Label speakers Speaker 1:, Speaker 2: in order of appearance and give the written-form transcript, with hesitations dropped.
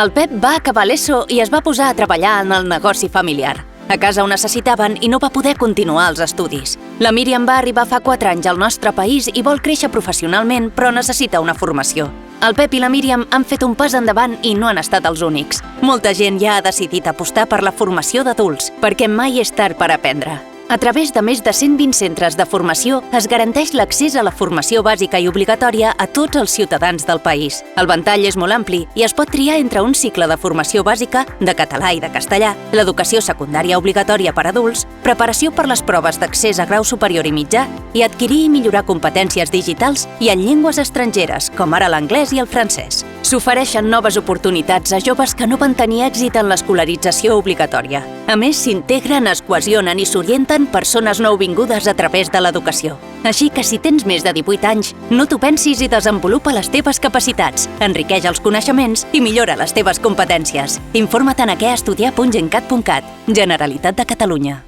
Speaker 1: El Pep va acabar l'ESO i es va posar a treballar en el negoci familiar. A casa ho necessitaven i no va poder continuar els estudis. La Míriam va arribar fa 4 anys al nostre país i vol créixer professionalment, però necessita una formació. El Pep i la Míriam han fet un pas endavant i no han estat els únics. Molta gent ja ha decidit apostar per la formació d'adults, perquè mai és tard per aprendre. A través de més de 120 centres de formació es garanteix l'accés a la formació bàsica i obligatòria a tots els ciutadans del país. El ventall és molt ampli i es pot triar entre un cicle de formació bàsica, de català i de castellà, l'educació secundària obligatòria per adults, preparació per les proves d'accés a grau superior i mitjà i adquirir i millorar competències digitals i en llengües estrangeres, com ara l'anglès i el francès. S'ofereixen noves oportunitats a joves que no van tenir èxit en l'escolarització obligatòria. A més, s'integren, es cohesionen i s'orienten persones nouvingudes a través de l'educació. Així que si tens més de 18 anys, no t'ho pensis i desenvolupa les teves capacitats, enriqueix els coneixements i millora les teves competències. Informa't en aqueestudiar.gencat.cat. Generalitat de Catalunya.